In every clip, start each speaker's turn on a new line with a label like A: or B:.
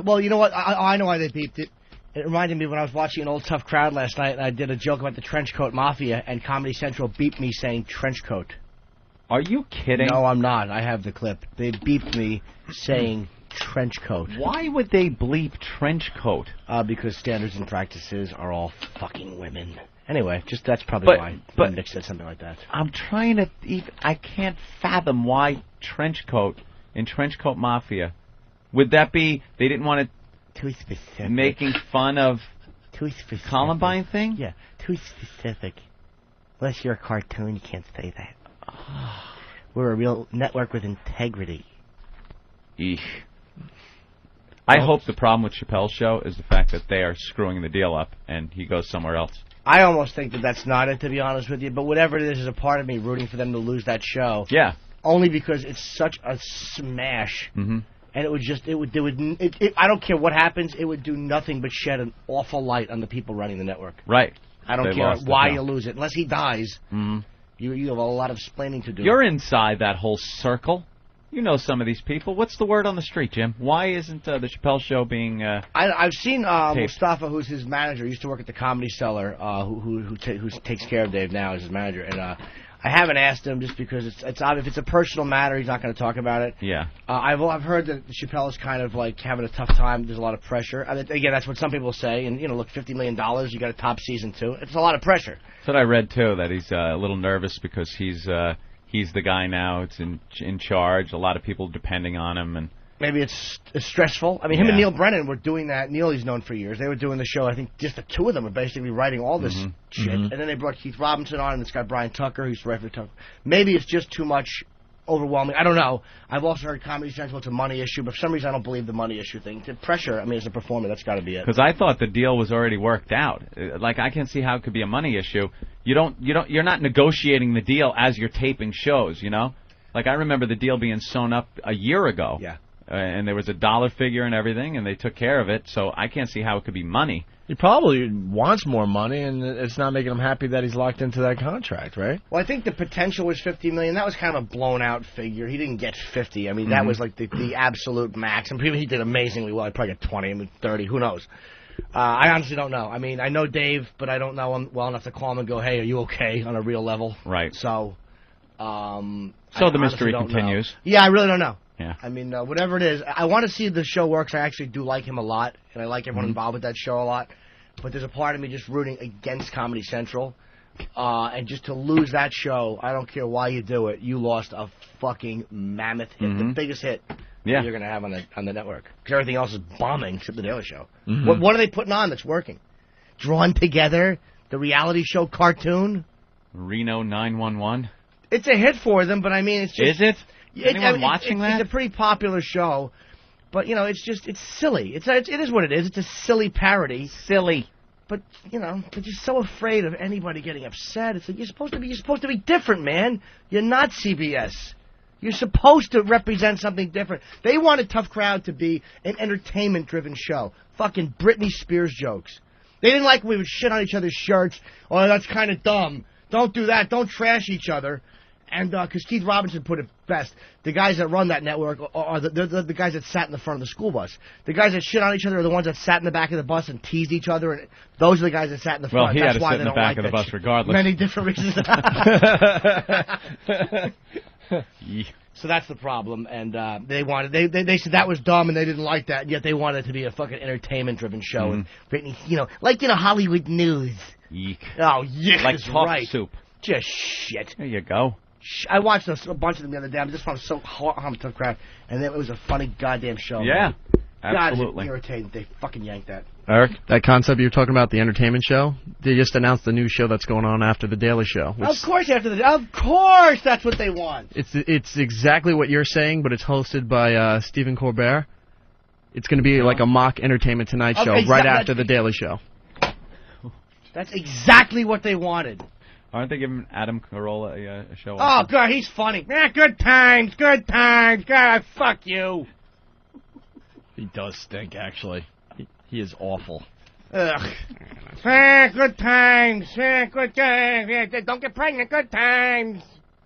A: Well, you know what? I know why they beeped it. It reminded me when I was watching an old Tough Crowd last night, and I did a joke about the trench coat mafia, and Comedy Central beeped me saying trench coat.
B: Are you kidding?
A: No, I'm not. I have the clip. They beeped me saying trench coat.
B: Why would they bleep trench coat?
A: Because standards and practices are all fucking women. Anyway, just that's probably why Nick said something like that.
B: I'm trying to... I can't fathom why trench coat in Trench Coat Mafia. Would that be... They didn't want to...
A: Too specific.
B: Making fun of
A: too specific.
B: Columbine thing?
A: Yeah, too specific. Unless you're a cartoon, you can't say that. We're a real network with integrity.
B: Eesh. I hope the problem with Chappelle's show is the fact that they are screwing the deal up and he goes somewhere else.
A: I almost think that that's not it, to be honest with you. But whatever it is a part of me rooting for them to lose that show.
B: Yeah.
A: Only because it's such a smash.
B: Mm-hmm.
A: And I don't care what happens, it would do nothing but shed an awful light on the people running the network.
B: Right.
A: I don't care why you lose it. Unless he dies, you have a lot of explaining to do.
B: You're inside that whole circle. You know some of these people. What's the word on the street, Jim? Why isn't the Chappelle show being
A: I've seen Mustafa, who's his manager. He used to work at the Comedy Cellar, who takes care of Dave now as his manager. And I haven't asked him just because it's obvious. If it's a personal matter, he's not going to talk about it.
B: Yeah.
A: I've heard that Chappelle is kind of like having a tough time. There's a lot of pressure. I mean, again, that's what some people say. And, look, $50 million, you got a top season 2. It's a lot of pressure.
B: That's what I read, too, that he's a little nervous because he's the guy now. It's in charge. A lot of people depending on him. And
A: maybe it's stressful. I mean, him and Neil Brennan were doing that. Neil, he's known for years. They were doing the show. I think just the two of them were basically writing all this shit. And then they brought Keith Robinson on, and this guy Brian Tucker, who's right for Tucker. Maybe it's just too much, overwhelming. I don't know. I've also heard Comedy Central, it's a money issue, but for some reason I don't believe the money issue thing. The pressure, I mean, as a performer, that's got to be it.
B: Because I thought the deal was already worked out. Like, I can't see how it could be a money issue. You're not negotiating the deal as you're taping shows, Like, I remember the deal being sewn up a year ago.
A: Yeah.
B: And there was a dollar figure and everything, and they took care of it, so I can't see how it could be money.
C: He probably wants more money, and it's not making him happy that he's locked into that contract, right?
A: Well, I think the potential was $50 million. That was kind of a blown-out figure. He didn't get 50. I mean, that was like the absolute max. And he did amazingly well. He probably got 20, I mean, 30. Who knows? I honestly don't know. I mean, I know Dave, but I don't know him well enough to call him and go, hey, are you okay on a real level?
B: Right.
A: So
B: the mystery continues.
A: Know. Yeah, I really don't know.
B: Yeah.
A: I mean, whatever it is, I want to see the show works. I actually do like him a lot, and I like everyone involved with that show a lot. But there's a part of me just rooting against Comedy Central. And just to lose that show, I don't care why you do it, you lost a fucking mammoth hit, the biggest hit you're going to have on the network. Because everything else is bombing except the Daily Show. What are they putting on that's working? Drawn Together, the reality show cartoon?
B: Reno 911?
A: It's a hit for them, but I mean, it's just...
B: Is it? Anyone watching that?
A: It's a pretty popular show, but, it's silly. It is what it is. It's a silly parody.
B: Silly.
A: But, they're just so afraid of anybody getting upset. It's like, you're supposed to be different, man. You're not CBS. You're supposed to represent something different. They want a Tough Crowd to be an entertainment-driven show. Fucking Britney Spears jokes. They didn't like when we would shit on each other's shirts. Oh, that's kind of dumb. Don't do that. Don't trash each other. And because Keith Robinson put it best, the guys that run that network are the guys that sat in the front of the school bus. The guys that shit on each other are the ones that sat in the back of the bus and teased each other. And those are the guys that sat in the front.
B: Well, he
A: That's
B: had to
A: why
B: sit in the back of the bus regardless.
A: Many different reasons. So that's the problem. And they said that was dumb and they didn't like that. And yet they wanted it to be a fucking entertainment-driven show. And Britney, like Hollywood news.
B: Yeek.
A: Oh, yeah,
B: like
A: that's
B: talk
A: right.
B: soup.
A: Just shit.
B: There you go.
A: I watched a bunch of them the other day. I just found so hot on Tough Crowd, and it was a funny goddamn show.
B: Yeah,
A: man.
B: absolutely.
A: God, it's irritating. They fucking yanked that.
C: Eric, that concept you were talking about, the entertainment show, they just announced the new show that's going on after the Daily Show.
A: Of course, that's what they want.
C: It's exactly what you're saying, but it's hosted by Stephen Colbert. It's going to be like a mock Entertainment Tonight show right after the Daily Show.
A: That's exactly what they wanted.
B: Aren't they giving Adam Carolla a show?
A: Oh, God, he's funny. Yeah, good times. God, fuck you.
C: He does stink, actually. He is awful.
A: Ugh. Good times. Good times. Don't get pregnant. Good times.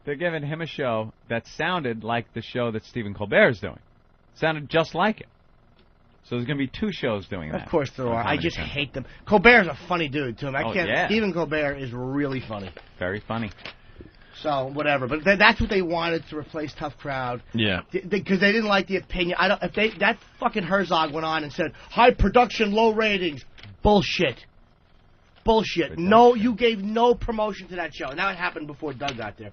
B: They're giving him a show that sounded like the show that Stephen Colbert is doing. Sounded just like it. So there's going to be 2 shows doing that.
A: Of course there are. I
B: Comedy
A: just
B: Central.
A: hate them. Colbert's a funny dude, too.
B: Oh, yeah.
A: Stephen Colbert is really funny.
B: Very funny.
A: So, whatever. But that's what they wanted to replace Tough Crowd.
C: Yeah.
A: Because they didn't like the opinion. That fucking Herzog went on and said, high production, low ratings. Bullshit. No, you gave no promotion to that show. Now it happened before Doug got there.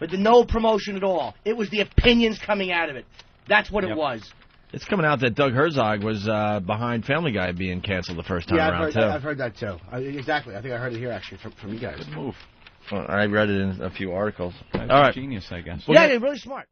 A: But no promotion at all. It was the opinions coming out of it. That's what it was.
D: It's coming out that Doug Herzog was behind Family Guy being canceled the first time around, too.
A: I've heard that, too. Exactly. I think I heard it here, actually, from you guys.
B: Good move.
D: Well, I read it in a few articles.
B: All right. Genius, I guess.
A: Yeah, they're really smart.